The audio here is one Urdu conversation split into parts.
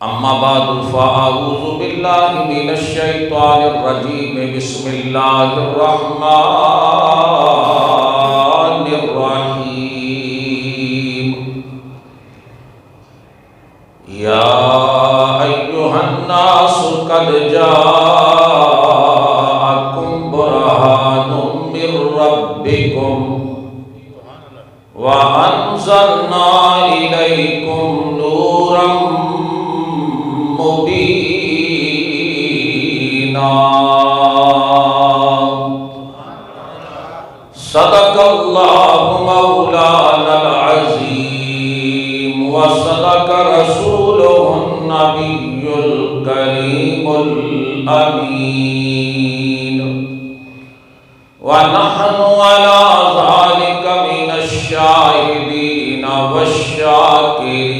اما بعد فاعوذ باللہ من الشیطان الرجیم بسم اللہ الرحمن الرحیم یا ایہا الناس قد جاءکم برہان من ربکم وَأَنزَلْنَا إِلَيْكُمْ نُورًا مُبِينًا صدق اللہ مولانا العظیم وصدق رسولہ النبی الکریم الامین ونحن على ذلك من الشاهدين والشاكرين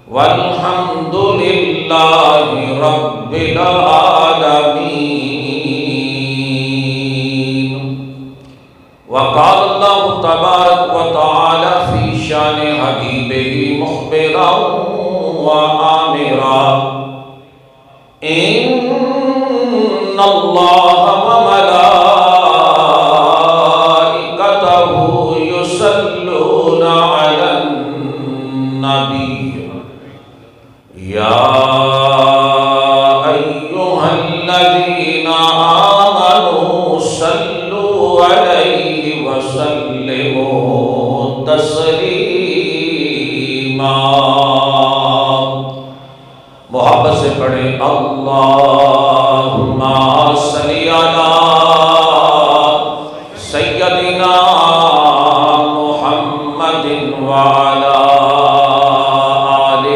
والحمد لله رب العالمين. وقال الله تبارك وتعالى في شان حبيبه مخبرا وآمرا إن الله وملائكته يصلون على النبي يا أيها الذين آمنوا صلوا عليه وسلموا تسليما. محبت سے پڑھیں اللہم صلی علی سیدنا محمد وعلی آل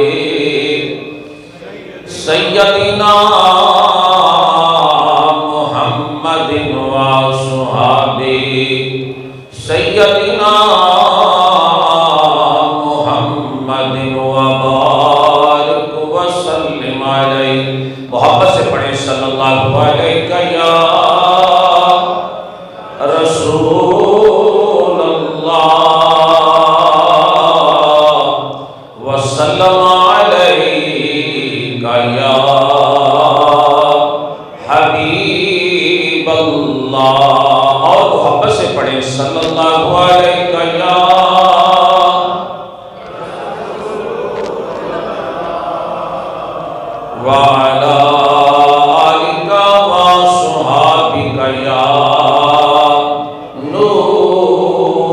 سیدنا محمد وصحبہ سیدنا محمد وبارک وسلم علیہ. محبت سے پڑھیں صلی اللہ علیہ یا رسول اللہ وسلم علیہ یا حبیب اللہ. اور محبت سے پڑھیں صلی اللہ علیہ یا وعلى آلك وصحابك يا نور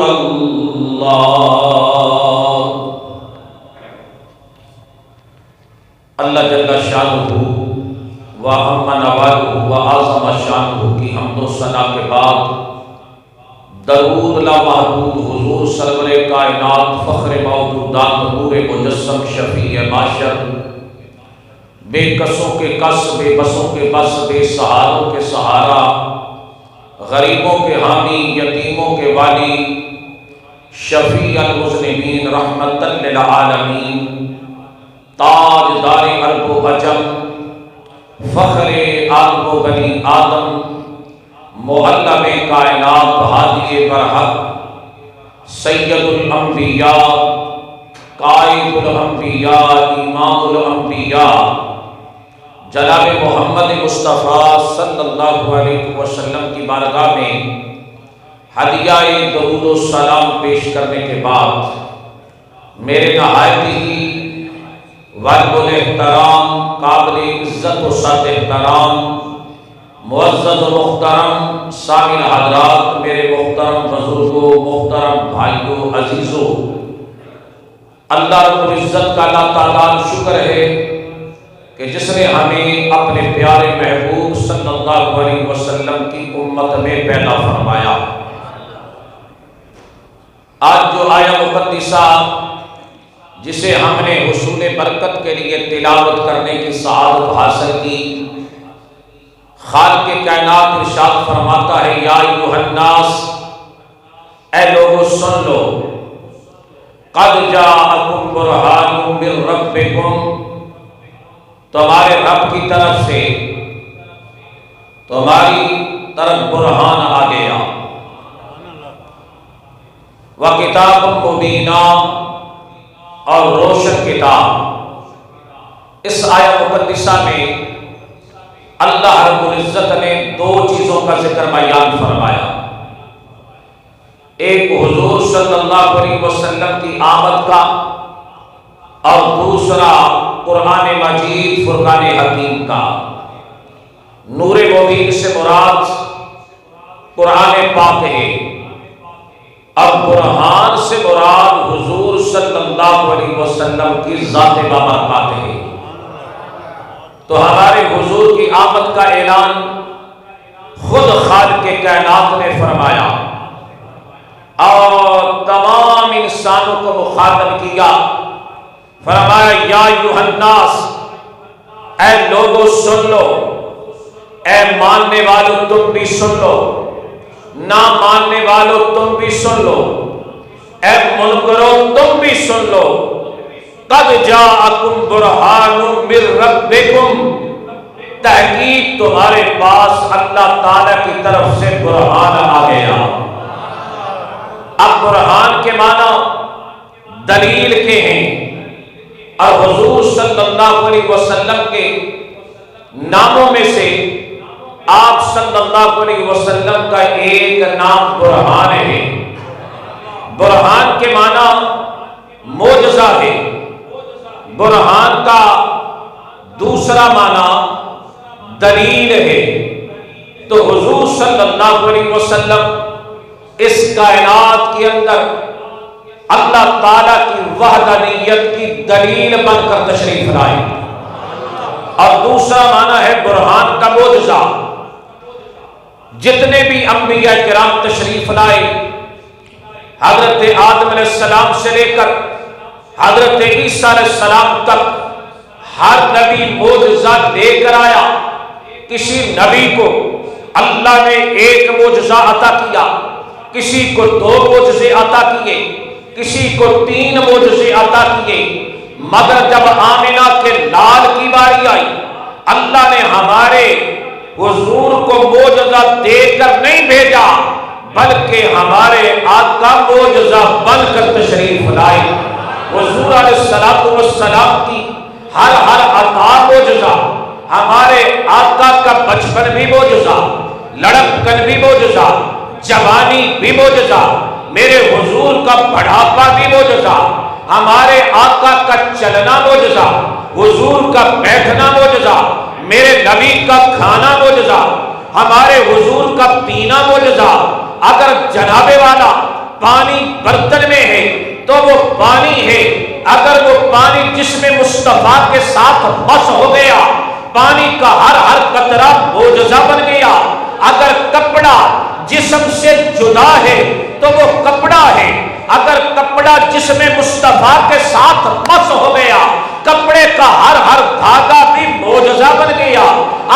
اللہ. اللہ جل شانہ وعم نوالہ وعظم شانہ کی حمد و ثنا کے بعد درود لامحدود حضور سرور کائنات فخر موجودات نور مجسم شفیع معاشر بے کسوں کے کس بے بسوں کے بس بے سہاروں کے سہارا غریبوں کے حامی یتیموں کے والی شفیع المذنبین رحمتا للعالمین تاج دار عرب و عجم فخر آدم و بنی آدم معلم کائنات ہادی برحق سید الانبیاء قائد الانبیاء امام الانبیاء جناب محمد مصطفیٰ صلی اللہ علیہ وسلم کی بارگاہ میں ہدیہ درود و سلام پیش کرنے کے بعد میرے نہایت ہی واجب الاحترام قابل عزت و صد احترام معزز و محترم سامع حضرات، میرے محترم بزرگوں، محترم بھائیوں، عزیزوں، اللہ رب العزت کا اللہ تعالیٰ شکر ہے کہ جس نے ہمیں اپنے پیارے محبوب صلی اللہ علیہ وسلم کی امت میں پیدا فرمایا. آج جو آیہ مقدسہ جسے ہم نے حصول برکت کے لیے تلاوت کرنے کی سعادت حاصل کی، خالق کائنات ارشاد فرماتا ہے یا ایھا الناس، اے لوگوں سن لو، قد جاءکم برہان من ربکم، تمہارے رب کی طرف سے تمہاری طرف برہان آ گیا. وَكِتَابٌ مُبِينٌ، اور روشن کتاب۔ اس آیت مقدسہ میں اللہ رب العزت نے دو چیزوں کا ذکر بیان فرمایا، ایک حضور صلی اللہ علیہ وسلم کی آمد کا، اور دوسرا قرآن مجید فرقان حکیم کا۔ نور مبین سے مراد قرآن پاک ہے، اب برہان سے مراد حضور صلی اللہ علیہ وسلم کی ذات بابرکات ہے۔ تو ہمارے حضور کی آمد کا اعلان خود خالق کائنات نے فرمایا اور تمام انسانوں کو مخاطب کیا، فرمایا یا ایھا الناس، اے لوگوں سن لو، اے ماننے والوں تم بھی سن لو، نہ ماننے والوں تم بھی سن لو، اے منکروں تم بھی سن لو، قد جاءکم برہان من ربکم، تحقیق تمہارے پاس اللہ تعالیٰ کی طرف سے برہان آ گیا۔ اب برہان کے معنی دلیل کے ہیں، اور حضور صلی اللہ علیہ وسلم کے ناموں میں سے آپ صلی اللہ علیہ وسلم کا ایک نام برہان ہے۔ برہان کے معنی معجزہ ہے، برہان کا دوسرا معنی دلیل ہے۔ تو حضور صلی اللہ علیہ وسلم اس کائنات کے اندر اللہ تعالیٰ کی وحدانیت کی دلیل بن کر تشریف لائے، اور دوسرا معنی ہے برہان کا معجزہ۔ جتنے بھی انبیاء کرام تشریف لائے، حضرت آدم علیہ السلام سے لے کر حضرت عیسیٰ علیہ السلام تک ہر نبی معجزہ لے کر آیا۔ کسی نبی کو اللہ نے ایک معجزہ عطا کیا، کسی کو 2 معجزے عطا کیے، کسی کو 3 معجزے عطا کیے، مگر جب آمنہ کے لال کی باری آئی، اللہ نے ہمارے حضور کو معجزہ دے کر نہیں بھیجا، بلکہ ہمارے آقا معجزہ بن کر تشریف لائے۔ حضور علیہ السلام کی ہر عطا معجزہ، ہمارے آقا کا بچپن بھی معجزہ، لڑکپن بھی معجزہ، جوانی بھی معجزہ، میرے حضور کا بڑھاپا بھی معجزہ، ہمارے آقا کا چلنا معجزہ، حضور کا بیٹھنا معجزہ، میرے نبی کا کھانا معجزہ، ہمارے حضور کا پینا معجزہ۔ اگر جناب والا پانی برتن میں ہے تو وہ پانی ہے، اگر وہ پانی جسم مصطفیٰ کے ساتھ مس ہو گیا، پانی کا ہر قطرہ معجزہ بن گیا۔ اگر کپڑا جسم سے جدا ہے تو وہ کپڑا ہے، اگر کپڑا جسم مصطفیٰ کے ساتھ مس ہو گیا، کپڑے کا ہر دھاگا بھی معجزہ بن گیا۔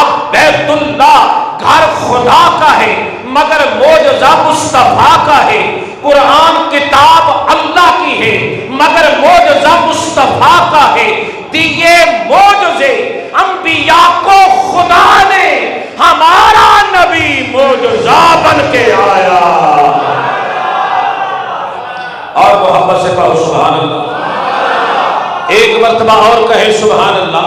اب بیت اللہ گھر خدا کا ہے، مگر معجزہ مصطفیٰ کا ہے۔ قرآن کتاب اللہ کی ہے، مگر معجزہ مصطفیٰ کا ہے۔ دیے معجزے انبیاء کو خدا نے، ہمارا نبی معجزہ بن کے آیا۔ اور محبت سے کہو سبحان اللہ، ایک مرتبہ اور کہے سبحان اللہ۔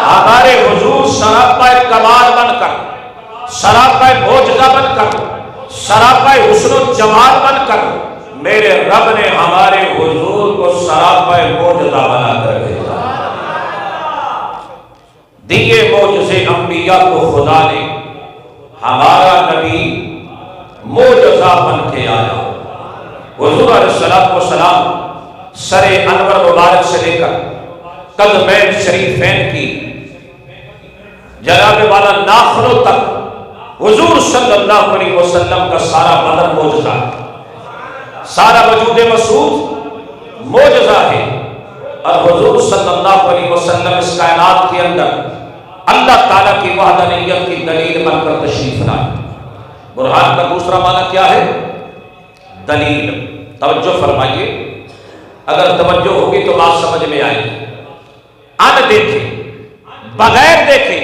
ہمارے حضور سراپا کمال بن کر، سراپا معجزہ بن کر، سراپا حسن و جمال بن کر، میرے رب نے ہمارے حضور کو سراپا معجزہ بنا کر بھیجا۔ دیے معجزے انبیاء کو خدا نے، ہمارا نبی معجزہ بن کے آیا۔ حضور علیہ السلام سر انور مبارک سے لے کر قدمین شریفین کی جناب والا ناخنوں تک حضور صلی اللہ علیہ وسلم کا سارا بدن معجزہ، سارا وجود مسعود معجزہ ہے۔ اور حضور صلی اللہ علیہ وسلم اس کائنات کے اندر اللہ تعالیٰ کی وحدانیت کی دلیل بن کر تشریف لائے۔ برہان کا دوسرا معنی کیا ہے؟ دلیل۔ توجہ فرمائیے، اگر توجہ ہوگی تو بات سمجھ میں آئے گی۔ ان دیکھیں، بغیر دیکھے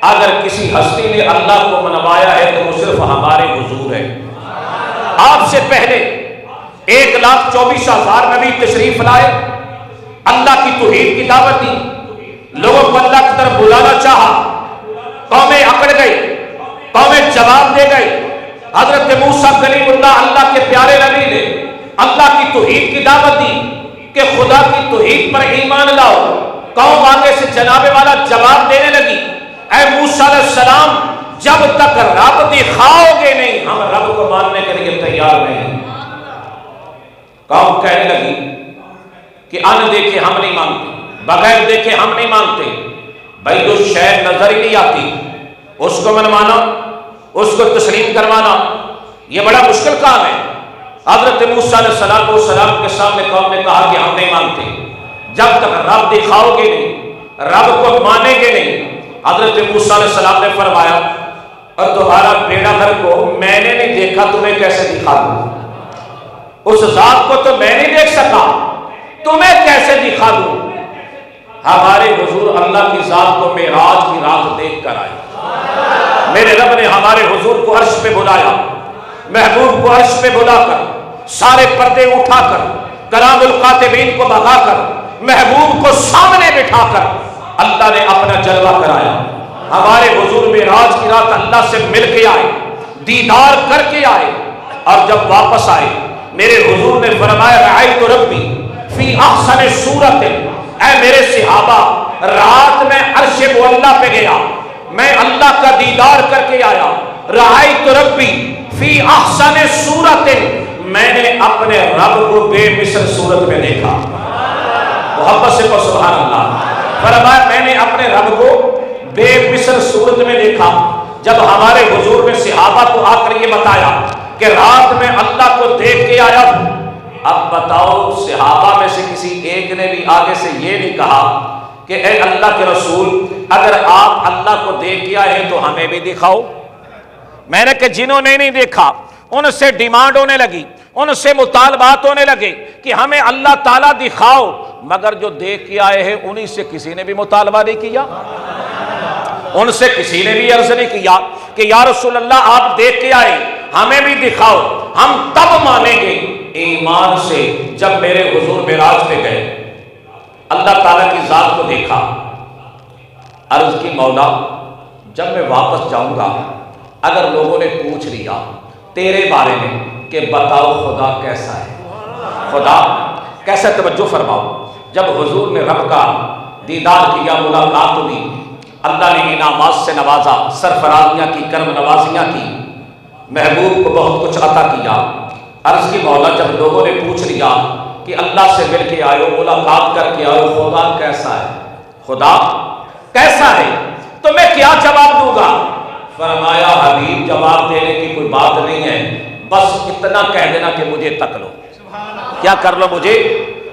اگر کسی ہستی نے اللہ کو منوایا ہے تو وہ صرف ہمارے حضور ہے۔ آپ سے پہلے 1,24,000 نبی تشریف لائے، اللہ کی توحید کی دعوت دی، لوگوں کو اللہ کی طرف بلانا چاہا، قومیں اکڑ گئی، قومیں جواب دے گئی۔ حضرت موسیٰ کلیم اللہ، اللہ کے پیارے نبی نے اللہ کی توحید کی دعوت دی کہ خدا کی توحید پر ایمان لاؤ۔ قوم آگے سے جناب والا جواب دینے لگی، اے موسیٰ علیہ السلام، جب تک رب دکھاؤ گے نہیں ہم رب کو ماننے کے لیے تیار نہیں۔ قوم کہنے لگی کہ ان دیکھے ہم نہیں مانتے، بغیر دیکھے ہم نہیں مانتے۔ بھائی جو شے نظر ہی نہیں آتی اس کو منوانا، اس کو تسلیم کروانا، یہ بڑا مشکل کام ہے۔ حضرت موسیٰ علیہ السلام کے سامنے قوم نے کہا کہ ہم نہیں مانتے، جب تک رب دکھاؤ گے نہیں، رب کو مانیں گے نہیں۔ حضرت موسیٰ علیہ السلام نے فرمایا، اور تمہارا بیڑا گھر کو میں نے نہیں دیکھا، تمہیں کیسے دکھا دوں؟ اس ذات کو تو میں نہیں دیکھ سکا، تمہیں کیسے دکھا دوں؟ ہمارے حضور اللہ کی ذات کو معراج کی رات دیکھ کر آئے۔ میرے رب نے ہمارے حضور کو عرش پہ بلایا، محبوب کو عرش پہ بلا کر، سارے پردے اٹھا کر، کرام القاتبین کو بھگا کر، محبوب کو سامنے بٹھا کر اللہ نے اپنا جلوہ کرایا۔ ہمارے حضور معراج کی رات اللہ سے مل کے آئے، دیدار کر کے آئے، اور جب واپس آئے میرے حضور نے فرمایا، رأیت ربی فی احسن صورت، اے میرے صحابہ، رات میں عرش معلیٰ پہ گیا، میں اللہ کا دیدار کر کے آیا۔ رأیت ربی فی احسن صورت، میں نے اپنے رب کو بے مثل صورت میں دیکھا۔ محبت سے پڑھ سبحان اللہ۔ فرمایا میں نے اپنے رب کو بے مثل صورت میں دیکھا۔ جب ہمارے حضور نے صحابہ کو آ کر یہ بتایا کہ رات میں اللہ کو دیکھ کے آیا ہوں، اب بتاؤ صحابہ میں سے کسی ایک نے بھی آگے سے یہ نہیں کہا کہ اے اللہ کے رسول، اگر آپ اللہ کو دیکھ کے آئے ہیں تو ہمیں بھی دکھاؤ؟ میں نے کہ جنہوں نے نہیں دیکھا ان سے ڈیمانڈ ہونے لگی، ان سے مطالبات ہونے لگے کہ ہمیں اللہ تعالیٰ دکھاؤ، مگر جو دیکھ کے آئے ہیں انہی سے کسی نے بھی مطالبہ نہیں کیا، ان سے کسی نے بھی عرض نہیں کیا کہ یا رسول اللہ آپ دیکھ کے آئے، ہمیں بھی دکھاؤ، ہم تب مانیں گے ایمان سے۔ جب میرے حضور معراج پہ گئے، اللہ تعالیٰ کی ذات کو دیکھا، عرض کی مولا جب میں واپس جاؤں گا اگر لوگوں نے پوچھ لیا تیرے بارے میں کہ بتاؤ خدا کیسا ہے، خدا کیسا، توجہ فرماؤ۔ جب حضور نے رب کا دیدار کیا، ملاقات ہوئی، اللہ نے انعامات سے نوازا، سرفرازیاں کی، کرم نوازیاں کی، محبوب کو بہت کچھ عطا کیا۔ عرض کی مولا جب لوگوں نے پوچھ لیا کہ اللہ سے مل کے آئے ہو، ملاقات کر کے آئے ہو، خدا کیسا ہے، خدا کیسا ہے، تو میں کیا جواب دوں گا؟ فرمایا حبیب جواب دینے کی کوئی بات نہیں ہے، بس اتنا کہہ دینا کہ مجھے تک لو۔ کیا کر لو مجھے؟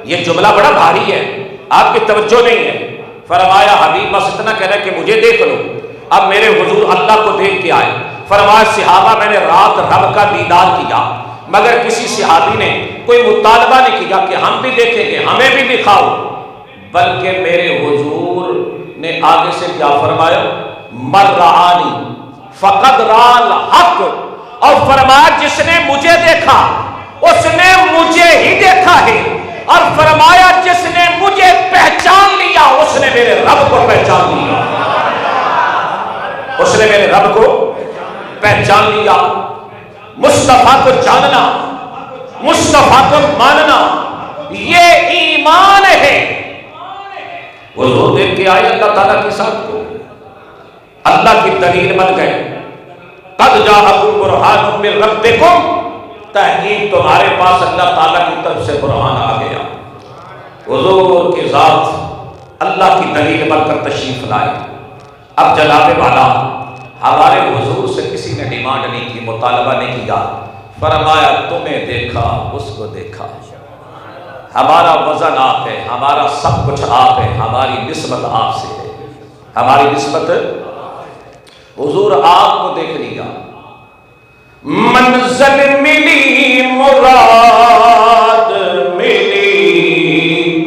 یہ جملہ بڑا بھاری ہے، آپ کی توجہ نہیں ہے۔ فرمایا حبیب بس اتنا کہنا کہ مجھے دیکھ لو۔ اب میرے حضور اللہ کو دیکھ کے آئے۔ فرمایا صحابہ میں نے رات رب کا دیدار کیا، مگر کسی صحابی نے کوئی مطالبہ نہیں کیا کہ ہم بھی دیکھیں گے، ہمیں بھی دکھاؤ، بلکہ میرے حضور نے آگے سے کیا فرمایا، مر رعانی فقد رال حق، اور فرمایا جس نے مجھے دیکھا اس نے مجھے ہی دیکھا ہے، اور فرمایا جس نے مجھے پہچان لیا اس نے میرے رب کو پہچان لیا، اس نے میرے رب کو پہچان لیا۔ مصطفیٰ کو جاننا، مصطفیٰ کو ماننا، یہ ایمان ہے۔ حضور دیکھ کے آئے اللہ تعالیٰ کے ساتھ کو، اللہ کی دلیل بن گئے۔ قد جاءکم برہان من ربکم، تحقیق تمہارے پاس اللہ تعالیٰ کی طرف سے برہان آ گیا۔ حضور کی ذات اللہ کی دلیل بن کر تشریف لائے۔ اب جناب والا ہمارے حضور سے کسی نے ڈیمانڈ نہیں کی، مطالبہ نہیں کیا، فرمایا تمہیں دیکھا اس کو دیکھا، ہمارا وزن آپ ہے، ہمارا سب کچھ آپ ہے، ہماری نسبت آپ سے ہے، ہماری نسبت حضور آپ کو دیکھ لیا، منزل ملی مراد ملی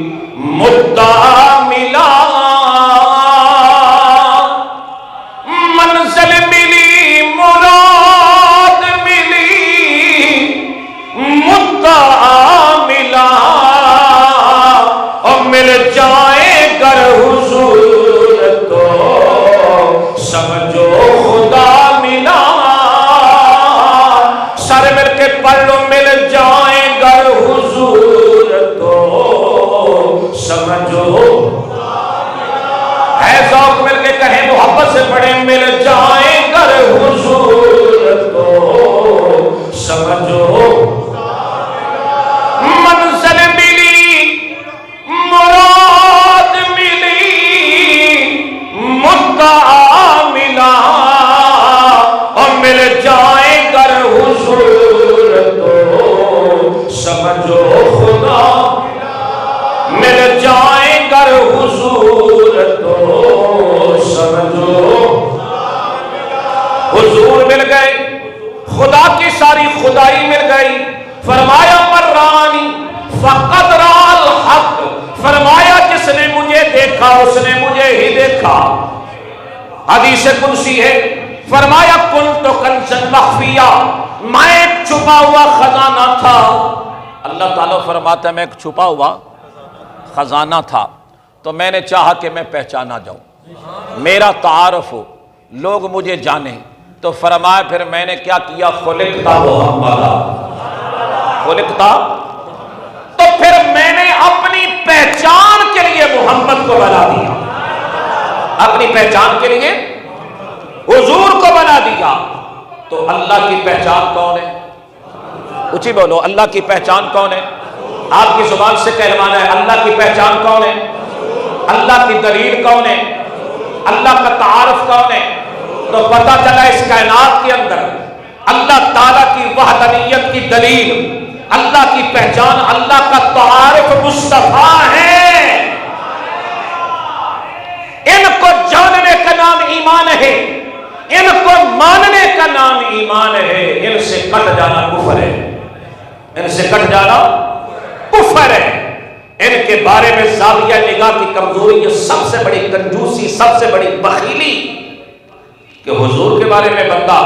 مدعا ملا، منزل ملی مراد ملی مدعا سمجھو خدا مل جائیں گر حضور تو سمجھو حضور مل گئے، خدا کی ساری خدائی مل گئی. فرمایا مرانی فقد رال حق، فرمایا جس نے مجھے دیکھا اس نے مجھے ہی دیکھا. حدیث قدسی ہے، فرمایا کنت کنزا مخفیا، میں ایک چھپا ہوا خزانہ تھا. اللہ تعالیٰ فرماتا ہے میں ایک چھپا ہوا خزانہ تھا تو میں نے چاہا کہ میں پہچانا جاؤں، میرا تعارف ہو، لوگ مجھے جانیں. تو فرمایا پھر میں نے کیا کیا، خلقتا محمدا، خلقتا، تو پھر میں نے اپنی پہچان کے لیے محمد کو بنا دیا، اپنی پہچان کے لیے حضور کو بنا دیا. تو اللہ کی پہچان کون ہے؟ اونچی بولو، اللہ کی پہچان کون ہے؟ آپ کی زبان سے کہلوانا ہے، اللہ کی پہچان کون ہے؟ اللہ کی دلیل کون ہے؟ اللہ کا تعارف کون ہے؟ تو پتہ چلا اس کائنات کے اندر اللہ تعالیٰ کی وحدانیت کی دلیل، اللہ کی پہچان، اللہ کا تعارف مصطفیٰ ہے. ان کو جاننے کا نام ایمان ہے، ان کو ماننے کا نام ایمان ہے. ان سے کٹ جانا کفر ہے، ان سے کٹ جانا کفر ہے. ان کے بارے میں زاویہ نگاہ کی کمزوری، یہ سب سے بڑی کنجوسی، سب سے بڑی بخیلی، کہ حضور کے بارے میں بندہ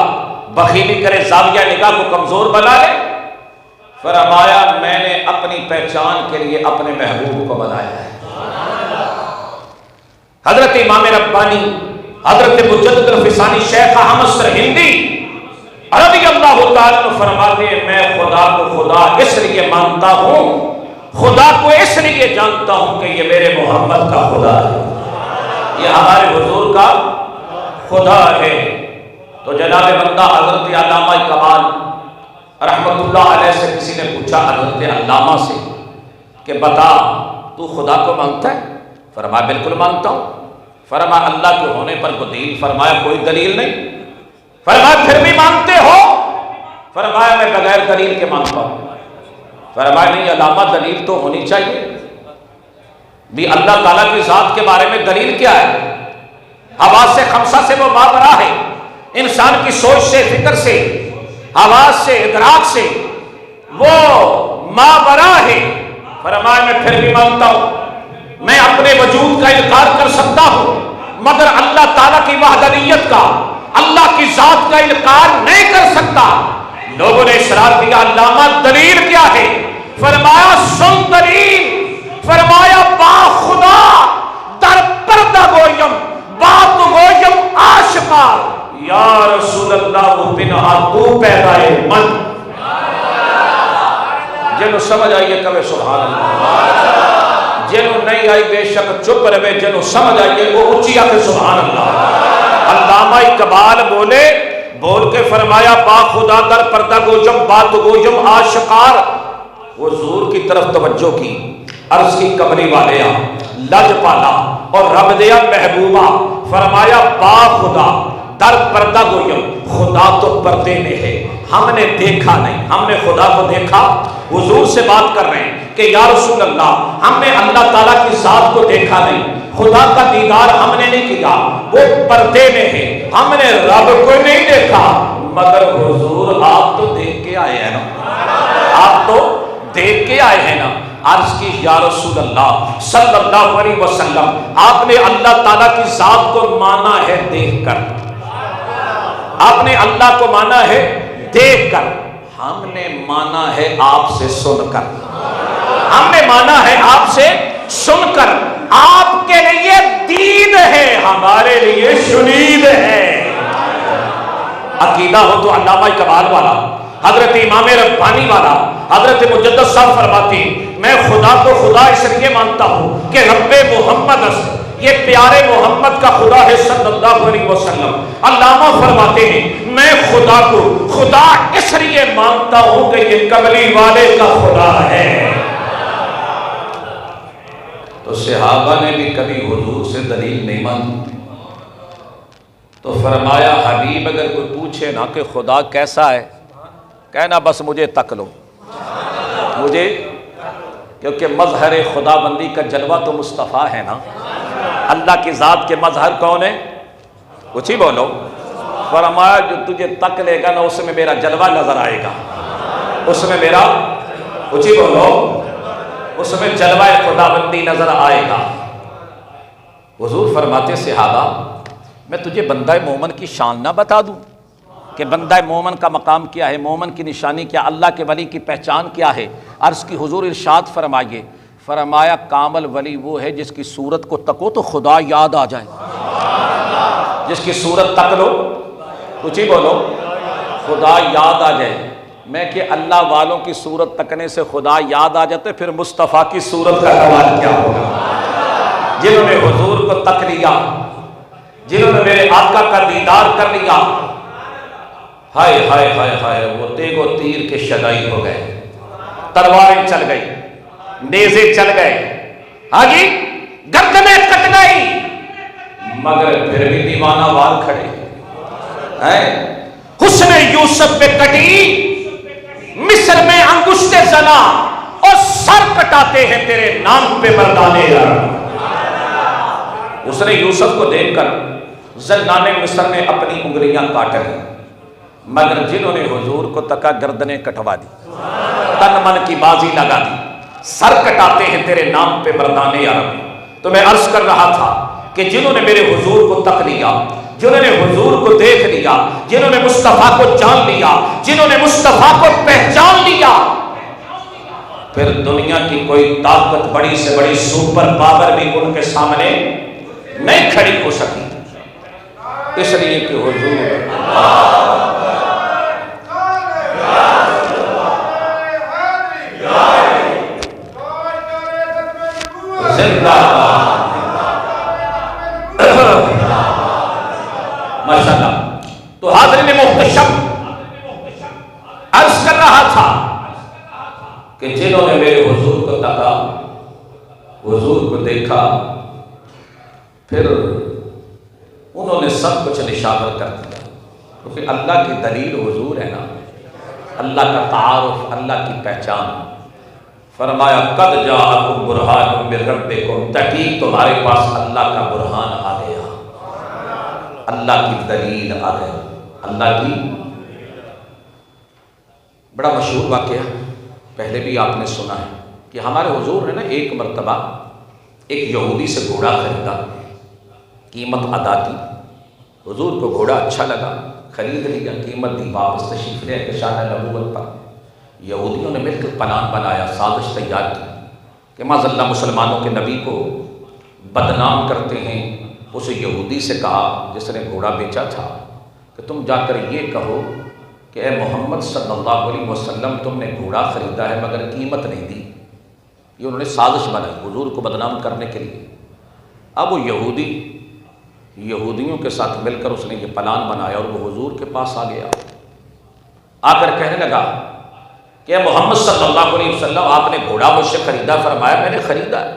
بخیلی کرے، زاویہ نگاہ کو کمزور بنا لے. فرمایا میں نے اپنی پہچان کے لیے اپنے محبوب کو بنایا ہے. حضرت امام ربانی، حضرت مجدد الفسانی شیخ احمد سرہندی رضی اللہ تعالیٰ عنہ فرماتے ہیں میں خدا کو خدا اس لیے مانتا ہوں، خدا کو اس لیے جانتا ہوں کہ یہ میرے محمد کا خدا ہے، یہ ہمارے حضور کا خدا ہے. تو جناب بندہ حضرت علامہ اقبال رحمت اللہ علیہ سے کسی نے پوچھا، حضرت علامہ سے، کہ بتا تو خدا کو مانتا ہے؟ فرمایا بالکل مانتا ہوں. فرمایا اللہ کے ہونے پر کوئی دلیل؟ فرمایا کوئی دلیل نہیں. فرمایا پھر بھی مانتے ہو؟ فرمایا میں بغیر دلیل کے مانتا ہوں. فرمایا نہیں علامہ دلیل تو ہونی چاہیے بھی. اللہ تعالیٰ کی ذات کے بارے میں دلیل کیا ہے؟ حواس خمسہ سے وہ مابرا ہے، انسان کی سوچ سے، فکر سے، حواس سے، ادراک سے وہ مابرا ہے. فرمایا میں پھر بھی مانتا ہوں، میں اپنے وجود کا انکار کر سکتا ہوں مگر اللہ تعالیٰ کی وحدانیت کا، اللہ کی ذات کا انکار نہیں کر سکتا. لوگوں نے اصرار کیا علامہ دلیل کیا ہے؟ فرمایا سن دلیل. فرمایا با خدا در پردہ گویم بات گویم آشکار. یا رسول اللہ وہ پنہا تو پیدائے من. جنہوں سمجھ آئیے کبھی سبحان اللہ، جنہوں نہیں آئی بے شک چپ رہے، جنہوں سمجھ آئیے وہ اونچی آکے سبحان اللہ. علامہ اقبال بول کے فرمایا با خدا در پردہ گویم بات گویم آشکار. حضور کی طرف توجہ کی، عرض کی کمری والیا لج پالا اور رب دیا محبوبہ. فرمایا با خدا در پردہ گویم، خدا تو پردے میں ہے، ہم نے دیکھا نہیں. ہم نے خدا کو دیکھا؟ حضور سے بات کر رہے ہیں کہ یا رسول اللہ ہم نے اللہ تعالیٰ کی ذات کو دیکھا نہیں، خدا کا دیدار ہم نے نہیں کیا، وہ پردے میں ہے، ہم نے رب کو نہیں دیکھا. مگر حضور آپ تو دیکھ کے آئے ہیں نا، آپ تو دیکھ کے آئے ہیں نا. عرض کی یا رسول اللہ صلی اللہ علیہ وسلم آپ نے اللہ تعالیٰ کی ذات کو مانا ہے دیکھ کر، آپ نے اللہ کو مانا ہے دیکھ کر. ہم نے مانا ہے آپ سے سن کر، ہم نے مانا ہے آپ سے سن کر. آپ کے لیے دید ہے، ہمارے لیے شنید ہے. عقیدہ ہو تو علامہ اقبال والا، حضرت امام ربانی والا، حضرت مجدد صاحب فرماتے میں خدا کو خدا اس لیے مانتا ہوں کہ رب محمد یہ پیارے محمد کا خدا ہے صلی اللہ علیہ وسلم. علامہ فرماتے ہیں میں خدا کو خدا اس لیے مانتا ہوں کہ یہ کملی والے کا خدا ہے. تو صحابہ نے بھی کبھی حضور سے دلیل نہیں مانگی. تو فرمایا حبیب اگر کوئی پوچھے نا کہ خدا کیسا ہے، کہنا بس مجھے تک لو. مجھے، کیونکہ مظہر خدا بندی کا جلوہ تو مصطفیٰ ہے نا. اللہ کی ذات کے مظہر کون ہے؟ اچھی بولو. فرمایا جو تجھے تک لے گا نا اس میں میرا جلوہ نظر آئے گا، اس میں میرا، اچھی بولو، اس میں جلوہ خدا بندی نظر آئے گا. حضور فرماتے صحابہ میں تجھے بندہ مومن کی شان نہ بتا دوں کہ بندہ مومن کا مقام کیا ہے، مومن کی نشانی کیا، اللہ کے ولی کی پہچان کیا ہے؟ عرض کی حضور ارشاد فرمائیے. فرمایا کامل ولی وہ ہے جس کی صورت کو تکو تو خدا یاد آ جائے. جس کی صورت تک لو، کچھ ہی بولو، خدا یاد آ جائے. میں کہ اللہ والوں کی صورت تکنے سے خدا یاد آ جاتے، پھر مصطفیٰ کی صورت کا کمال کیا ہوگا؟ جنہوں نے حضور کو تک لیا، جنہوں نے میرے آقا کا دیدار کر لیا، ہائے ہائے ہائے ہائے، وہ تیگ و تیر کے شدائی ہو گئے، تلواریں چل گئی، نیزے چل گئے، ہاں جی گردنیں کٹ گئی، مگر پھر بھی دیوانہ وار کھڑے ہیں. حسن یوسف پہ کٹی مصر میں انگشت زنا، اور سر کٹاتے ہیں تیرے نام پہ مردانے عرب. اس نے یوسف کو دیکھ کر زنان مصر نے اپنی انگلیاں کاٹ لی، مگر جنہوں نے حضور کو تکا گردنیں کٹوا دی، تن من کی بازی لگا دی، سر کٹاتے ہیں تیرے نام پہ مردانے عرب. تو میں عرض کر رہا تھا کہ جنہوں نے میرے حضور کو تک لیا، جنہوں نے حضور کو دیکھ لیا، جنہوں نے مصطفیٰ کو جان لیا، جنہوں نے مصطفیٰ کو پہچان لیا، پھر دنیا کی کوئی طاقت بڑی سے بڑی سپر پاور بھی ان کے سامنے نہیں کھڑی ہو سکی. اس لیے کہ حضور زندہ ماشاءاللہ. تو حاضرین محتشم عرض کر رہا تھا کہ جنہوں نے میرے حضور کو تکا، حضور کو دیکھا، پھر انہوں نے سب کچھ نشاور کر دیا. کیونکہ اللہ کی دلیل حضور ہے نا، اللہ کا تعارف، اللہ کی پہچان. فرمایا قد جاءکم برہان من ربکم، تحقیق تمہارے پاس اللہ کا برہان آ گیا، اللہ کی دلیل آ گئی. اللہ کی بڑا مشہور واقعہ پہلے بھی آپ نے سنا ہے کہ ہمارے حضور نے نا ایک مرتبہ ایک یہودی سے گھوڑا خریدا، قیمت ادا کی. حضور کو گھوڑا اچھا لگا، خرید لیا، قیمت دی، واپس تشریف لے آئے شان نبوت پر. یہودیوں نے مل کر پلان بنایا، سازش تیار کی کہ معاذ اللہ مسلمانوں کے نبی کو بدنام کرتے ہیں. اس یہودی سے کہا جس نے گھوڑا بیچا تھا کہ تم جا کر یہ کہو کہ اے محمد صلی اللہ علیہ وسلم تم نے گھوڑا خریدا ہے مگر قیمت نہیں دی. یہ انہوں نے سازش بنائی حضور کو بدنام کرنے کے لیے. اب وہ یہودی یہودیوں کے ساتھ مل کر اس نے یہ پلان بنایا اور وہ حضور کے پاس آ گیا. آ کر کہنے لگا کہ محمد صلی اللہ علیہ وسلم آپ نے گھوڑا مجھ سے خریدا. فرمایا میں نے خریدا ہے.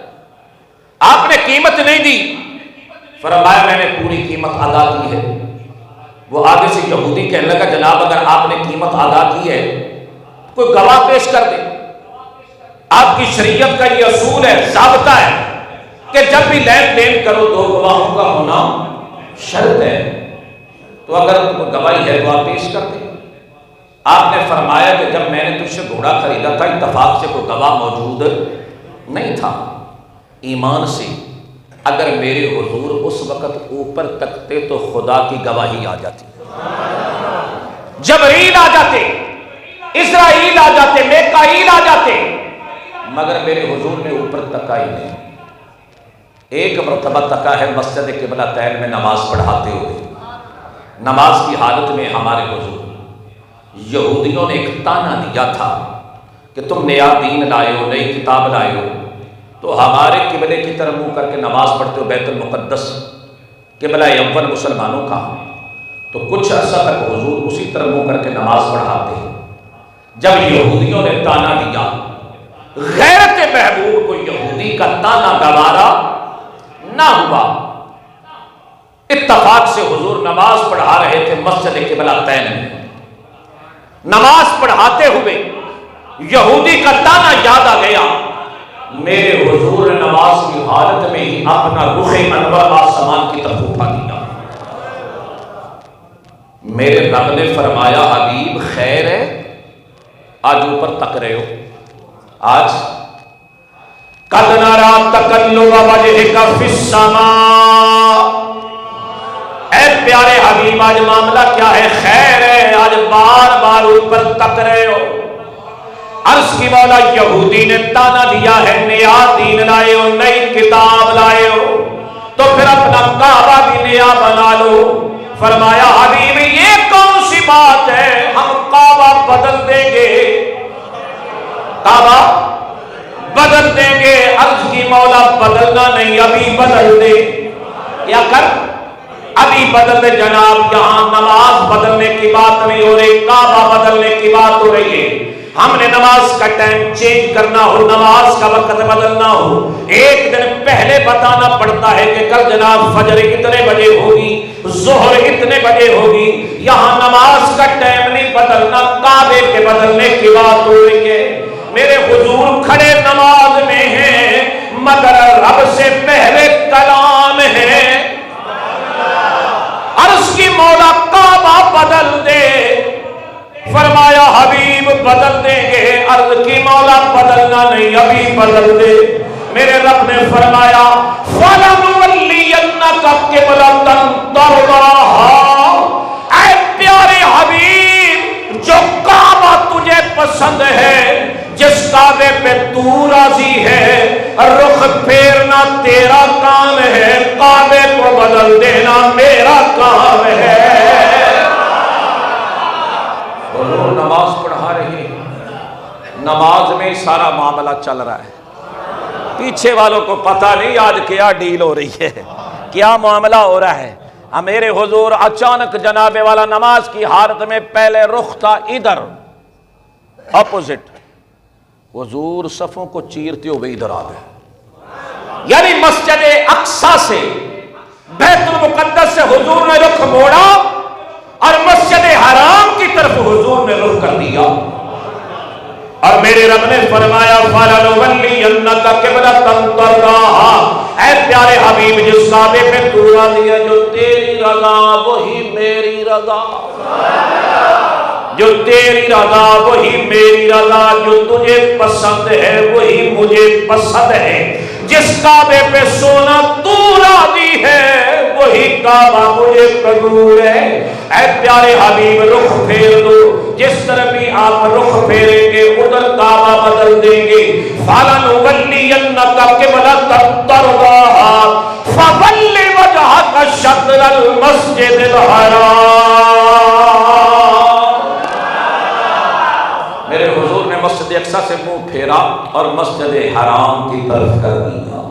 آپ نے قیمت نہیں دی. فرمایا میں نے پوری قیمت ادا کی ہے. وہ آگے سے یہودی کہنے لگا جناب اگر آپ نے قیمت ادا کی ہے کوئی گواہ پیش کر دے. آپ کی شریعت کا یہ اصول ہے، ضابطہ ہے کہ جب بھی لین دین کرو دو گواہوں کا ہونا شرط ہے. تو اگر کوئی گواہی ہے تو آپ پیش کر دیں. آپ نے فرمایا کہ جب میں نے تجھ سے گھوڑا خریدا تھا اتفاق سے کوئی گواہ موجود نہیں تھا. ایمان سے اگر میرے حضور اس وقت اوپر تکتے تو خدا کی گواہی آ جاتی، جبریل آ جاتے، اسرائیل آ جاتے، میکائیل آ جاتے، مگر میرے حضور نے اوپر تکا ہی نہیں. ایک مرتبہ تکا ہے مسجد قبلتین میں نماز پڑھاتے ہوئے. نماز کی حالت میں ہمارے حضور یہودیوں نے ایک تانا دیا تھا کہ تم نیا دین لائے ہو، نئی کتاب لائے ہو تو ہمارے قبلے کی طرف منہ کر کے نماز پڑھتے ہو. بیت المقدس قبلہ اول مسلمانوں کا، تو کچھ عرصہ تک حضور اسی طرف منہ کر کے نماز پڑھاتے ہیں. جب یہودیوں نے تانا دیا، غیرت محبوب کو یہودی کا تانا گوارا نہ ہوا. اتفاق سے حضور نماز پڑھا رہے تھے مسجد قبلتین میں. نماز پڑھاتے ہوئے یہودی کا تانا یاد آ گیا، میرے حضور نے نماز کی حالت میں ہی اپنا رخ انور آسمان کی طرف اٹھا دیا۔ میرے رب نے فرمایا حبیب خیر ہے، آج اوپر تک رہے ہو، آج قد نرى تقلب وجهك في السماء، اے پیارے حبیب آج معاملہ کیا ہے؟ خیر ہے، آج بار بار اوپر تک رہے ہو۔ عرض کی مولا یہودی نے تانا دیا ہے، نیا دین لائے ہو، نئی کتاب لائے ہو، تو پھر اپنا کعبہ بھی نیا بنا لو۔ فرمایا حبیب یہ کون سی بات ہے، ہم کعبہ بدل دیں گے، کعبہ بدل دیں گے۔ عرض کی مولا بدلنا نہیں، ابھی بدل دے، یا کر ابھی بدل دے جناب۔ یہاں نماز بدلنے کی بات نہیں ہو رہی، کعبہ بدلنے کی بات ہو رہی ہے۔ ہم نے نماز کا ٹائم چینج کرنا ہو، نماز کا وقت بدلنا ہو، ایک دن پہلے بتانا پڑتا ہے کہ کل جناب فجر اتنے بجے ہوگی، ظہر اتنے بجے ہوگی۔ یہاں نماز کا ٹائم نہیں بدلنا، کعبے کے بدلنے کی بات ہو رہی ہے۔ میرے حضور کھڑے نماز میں ہیں، مگر رب سے پہلے کلام ہے۔ عرض کی مولا کعبہ بدل دے، فرمایا حبیب بدل دیں گے۔ عرض کی مولا بدلنا نہیں، ابھی بدل دے۔ میرے رب نے فرمایا فَلَنُوَلِّيَنَّكَ قِبْلَةً تَرْضَاهَا، اے پیارے حبیب جو کعبہ تجھے پسند ہے، جس کعبے پہ تو راضی ہے، رخ پھیرنا تیرا کام ہے، کعبے کو بدل دینا میرا کام ہے۔ حضور نماز پڑھا رہے ہیں، نماز میں سارا معاملہ چل رہا ہے، پیچھے والوں کو پتہ نہیں آج کیا ڈیل ہو رہی ہے، کیا معاملہ ہو رہا ہے۔ میرے حضور اچانک جناب والا نماز کی حالت میں پہلے رخ تھا ادھر اپوزٹ، حضور صفوں کو چیرتے ہوئے ادھر آ گئے، یعنی مسجد اقصی سے بیت المقدس سے حضور نے رخ موڑا اور مسجد حرام کی طرف حضور نے رخ کر دیا۔ اور میرے رب نے فرمایا فَلَنُوَلِّيَنَّكَ قِبْلَةً تَرْضَاهَا، اے پیارے حبیب جس کعبے پہ تو راضی ہے، جو تیری رضا وہی میری رضا، جو تیری رضا وہی میری رضا، جو تجھے پسند ہے وہی مجھے پسند ہے، جس کعبے پہ سونا تو راضی ہے وہی کعبہ مجھے قبول ہے۔ اے پیارے حبیب رخ پھیر دو، جس طرح بھی آپ رخ پھیریں گے ادھر کعبہ بدل دیں گے۔ فَلَنُوَلِّيَنَّكَ قِبْلَةً تَرْضَاهَا فَوَلِّ وَجْهَكَ شَطْرَ الْمَسْجِدِ الْحَرَامِ۔ میرے حضور نے مسجد اقصی سے منہ پھیرا اور مسجد حرام کی طرف کر دیا۔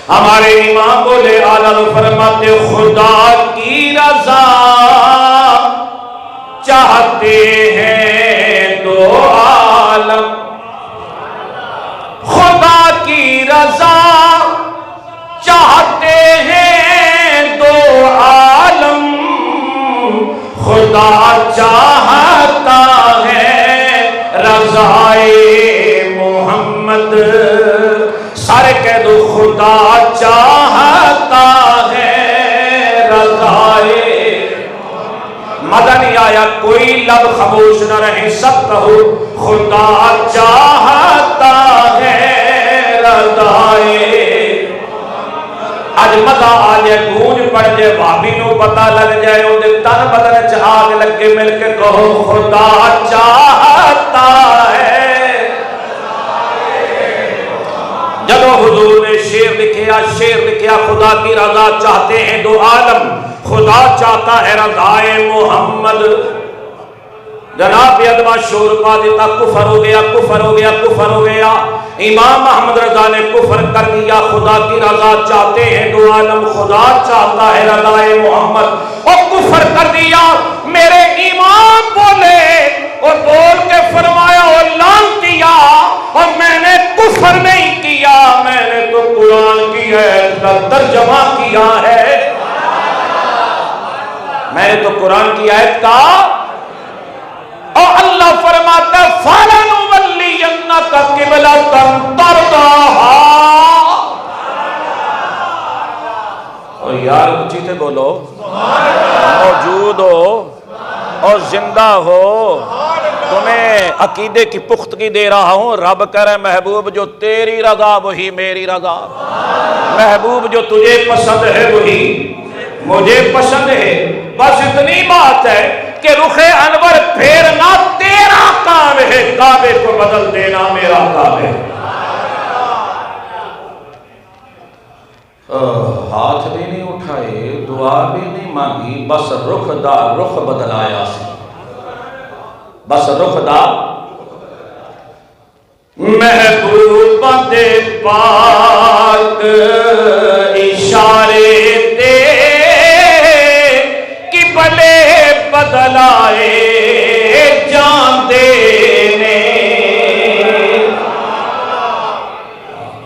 ہمارے امام بولے عالم فرماتے خدا کی رضا چاہتے ہیں دو عالم، خدا کی رضا چاہتے ہیں دو عالم، خدا چاہتا ہے رضائے محمد، سارے کہہ دو خدا چاہتا ہے رضائے۔ مزہ نہیں آیا، کوئی لب خاموش نہ رہے، سب کہو خدا چاہتا ہے رضائے۔ اج مزہ آ جائے، گونج پڑ جائے، بھابی نو پتہ لگ جائے، اودے تن بدن چ آگ لگے، مل کے کہو خدا چاہتا ہے۔ جب حضور نے شعر لکھیا خدا کی رضا چاہتے ہیں دو عالم، خدا چاہتا ہے رضائے محمد۔ جناب ادبا شور پا دیتا، کفر ہو گیا، کفر ہو گیا، کفر ہو گیا۔ امام محمد رضا نے کفر کر دیا، خدا کی رضا چاہتے ہیں دو عالم، خدا چاہتا ہے رضائے محمد، اور کفر کر دیا۔ میرے امام بولے اور بول کے فرمایا اور لان کیا، اور میں نے کفر نہیں کیا، میں نے تو قرآن کی آیت کا ترجمہ کیا ہے، میں نے تو قرآن کی آیت کا، اور اللہ فرماتا فَلَنُوَلِّيَنَّكَ نَجْعَلَنَّكَ قِبْلَةً تَرْضَاهَا. اور یار اونچی سے بولو، موجود ہو اور زندہ ہو، تمہیں عقیدے کی پختگی دے رہا ہوں. رب کرے محبوب جو تیری رضا وہی میری رضا، محبوب جو تجھے پسند ہے وہی مجھے پسند ہے. بس اتنی بات ہے کہ رخ انور پھیرنا تیرا کام ہے، کعبے کو بدل دینا میرا کام ہے. ہاتھ بھی نہیں اٹھائے، دعا بھی نہیں مانگی، بس رخ دا رخ بدلایا سی، بس رخ دا. محبوب دے پاک اشارے تے قبلے بدلائے جان دینے.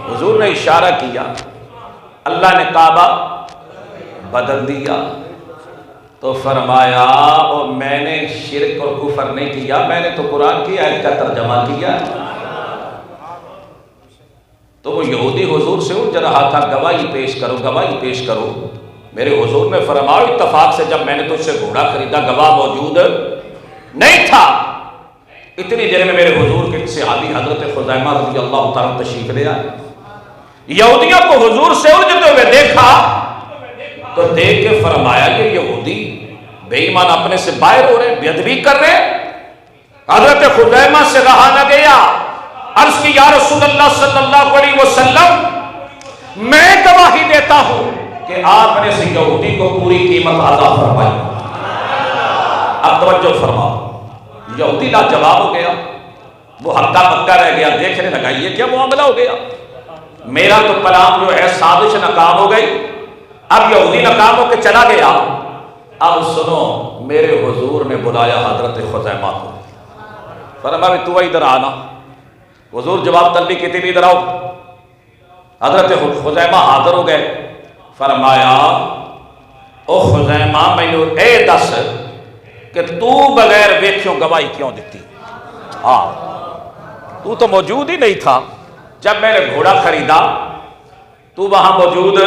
حضور نے اشارہ کیا، اللہ نے کعبہ بدل دیا. تو فرمایا اور میں نے شرک اور کفر نہیں کیا، میں نے تو قرآن کی آیت کا ترجمہ کیا. تو وہ یہودی حضور سے اٹھ رہا تھا، گواہی پیش کرو گواہی پیش کرو. میرے حضور نے فرمایا اتفاق سے جب میں نے تجھ سے گھوڑا خریدا گواہ موجود نہیں تھا. اتنی دیر میں میرے حضور کے صحابی حضرت خزیمہ رضی اللہ تعالیٰ تشریف لے آئے. یہودیوں کو حضور سے الجھتے ہوئے دیکھا تو دیکھ کے فرمایا کہ یہودی بے ایمان اپنے سے باہر ہو رہے، بے ادبی کر رہے. حضرت خزیمہ سے رہا نہ گیا، عرض کی یا رسول اللہ صلی اللہ علیہ وسلم میں گواہی دیتا ہوں کہ آپ نے سے یہودی کو پوری قیمت ادا فرمائی. اب توجہ فرماؤ، یہودی لاجواب ہو گیا، وہ ہکا بکا رہ گیا، دیکھنے لگا یہ کیا معاملہ ہو گیا، میرا تو کلام جو ہے سازش ناکام ہو گئی. اب یہودی ناکام ہو کے چلا گیا. اب سنو، میرے حضور نے بلایا حضرت خزیمہ کو، فرمایا تو ادھر آنا. حضور جواب طلبی کہتے بھی ادھر آؤ. حضرت خزیمہ حاضر ہو گئے. فرمایا او خزیمہ مینوں اے دس کہ تو بغیر ویکھیوں گواہی کیوں دیتی؟ تو تو موجود ہی نہیں تھا جب میں نے گھوڑا خریدا، تو وہاں موجود،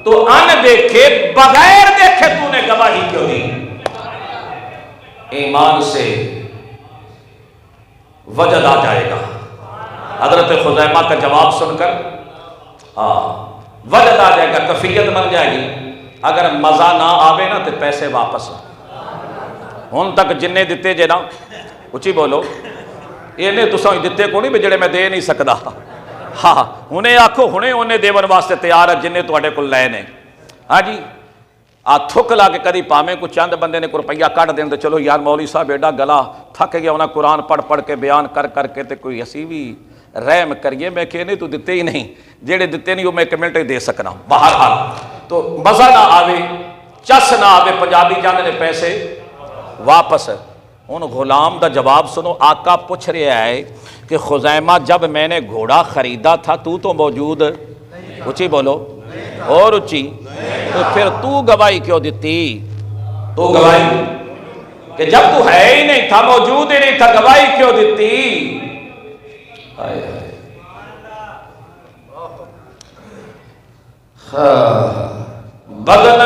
تو ان دیکھے بغیر دیکھے تو نے گواہی کیوں دی؟ ایمان سے وجد آ جائے گا. حضرت خزیمہ کا جواب سن کر وجد آ جائے گا، کفیت بن جائے گی. اگر مزہ نہ آوے نا تو پیسے واپس. ہن تک جننے دیتے جے نا، اچھی بولو، یہ تو سوئی دیتے کو نہیں بھی جڑے میں دے نہیں سکدا. ہاں انہیں آکھو ہنے انہیں دیون واسطے تیار ہے جنہیں تو اڈے کو لے نے. ہاں جی تھک لا کے کدی پامیں کو چند بندے نے کو روپیہ کٹ دیں تو چلو یار مولوی صاحب ایڈا گلا تھک گیا انہیں قرآن پڑھ پڑھ کے بیان کر کر کے تے کوئی اسی بھی رحم کریے. میں کہنے تو دیتے ہی نہیں، جڑے دیتے نہیں وہ میں ایک منٹ دے سکنا. بہرحال تو مزہ نہ آوے، چس نہ آوے، پنجابی جاندے نے پیسے واپس. ان غلام دا جواب سنو. آقا پوچھ رہا ہے کہ خزیمہ جب میں نے گھوڑا خریدا تھا تو موجود، اچھی بولو اور اچھی، تو پھر تو گواہی کیوں دیتی؟ تو گواہی کہ جب تو ہے ہی نہیں تھا، موجود ہی نہیں تھا، گواہی کیوں دیتی؟ بدن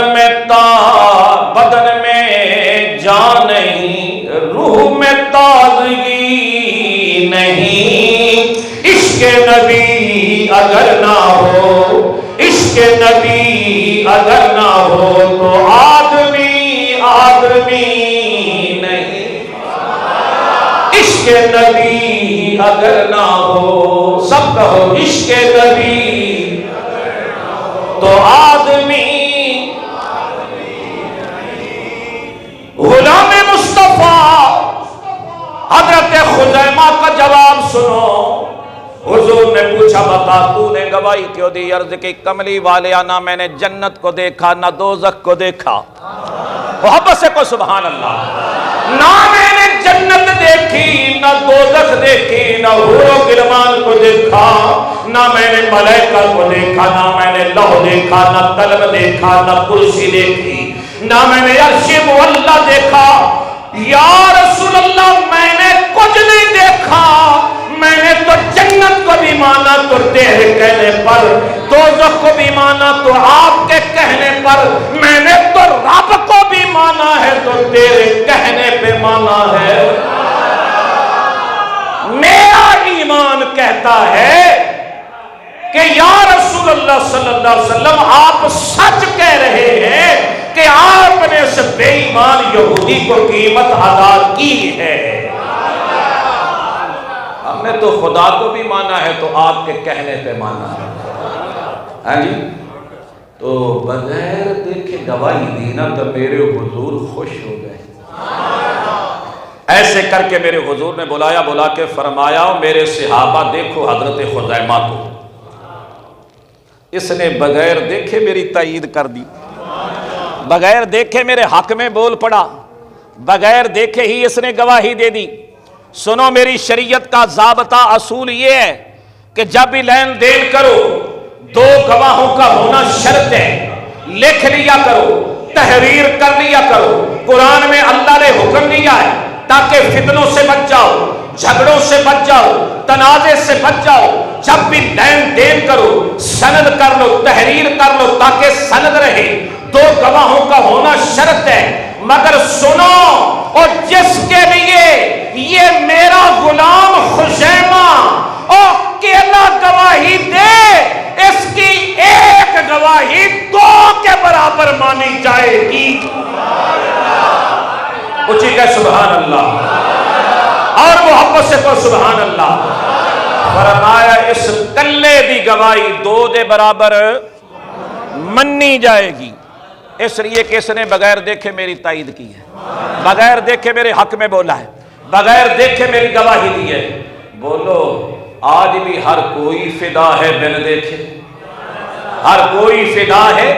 میں جان نہیں، روح میں تازگی نہیں. عشق نبی اگر نہ ہو، عشق نبی اگر نہ ہو تو آدمی نہیں. عشق نبی اگر نہ ہو، سب کہو عشق نبی تو آدمی. غلام مصطفیٰ حضرت خزیمہ کا جواب سنو. حضور نے پوچھا بتا تو نے گواہی کیوں دی؟ عرض کی کملی والیا نہ میں نے جنت کو دیکھا نہ دوزخ کو دیکھا. محبت سے کو سبحان اللہ. نہ میں نے جنت دیکھی نہ دوزخ دیکھی نہ حور و غلمان کو دیکھا، نہ میں نے ملائکہ کو دیکھا، نہ میں نے لوح دیکھا، نہ قلم دیکھا، نہ کرسی دیکھی، نہ میں نے عرش معلیٰ دیکھا. یا رسول اللہ میں نے کچھ نہیں دیکھا میں نے تو جنت کو بھی مانا تو تیرے کہنے پر، دوزخ کو بھی مانا تو آپ کے کہنے پر، میں نے تو رب کو بھی مانا ہے تو تیرے کہنے پہ مانا ہے۔ میرا ایمان کہتا ہے کہ یا رسول اللہ صلی اللہ علیہ وسلم آپ سچ کہہ رہے ہیں کہ آپ نے اس بے ایمان یہودی کو قیمت ادا کی ہے۔ ہم نے تو خدا کو بھی مانا ہے تو آپ کے کہنے پہ مانا ہے۔ ہاں جی، تو بغیر دیکھے گواہی دی نا تو میرے حضور خوش ہو گئے۔ ایسے کر کے میرے حضور نے بلایا، بلا کے فرمایا میرے صحابہ دیکھو حضرت خزیمہ کو، اس نے بغیر دیکھے میری تائید کر دی، بغیر دیکھے میرے حق میں بول پڑا، بغیر دیکھے ہی اس نے گواہی دے دی۔ سنو میری شریعت کا ضابطہ اصول یہ ہے کہ جب بھی لین دین کرو دو گواہوں کا ہونا شرط ہے، لکھ لیا کرو، تحریر کر لیا کرو۔ قرآن میں اللہ نے حکم دیا ہے تاکہ فتنوں سے بچ جاؤ، جھگڑوں سے بچ جاؤ، تنازع سے بچ جاؤ۔ جب بھی لین دین کرو سند کر لو، تحریر کر لو تاکہ سند رہے۔ دو گواہوں کا ہونا شرط ہے، مگر سنو، اور جس کے لیے یہ میرا غلام خزیمہ اکیلا گواہی دے، اس کی ایک گواہی دو کے برابر مانی جائے گی۔ اچھی کہ سبحان اللہ، اور محبت سے کہو سبحان اللہ۔ فرمایا اس کلے دی گواہی دو دے برابر منی جائے گی، اس لیے کہ اس نے بغیر دیکھے میری تائید کی ہے، بغیر دیکھے میرے حق میں بولا ہے، بغیر دیکھے میری گواہی دی ہے۔ بولو آج بھی ہر کوئی فدا ہے بن دیکھے، ہر کوئی فدا ہے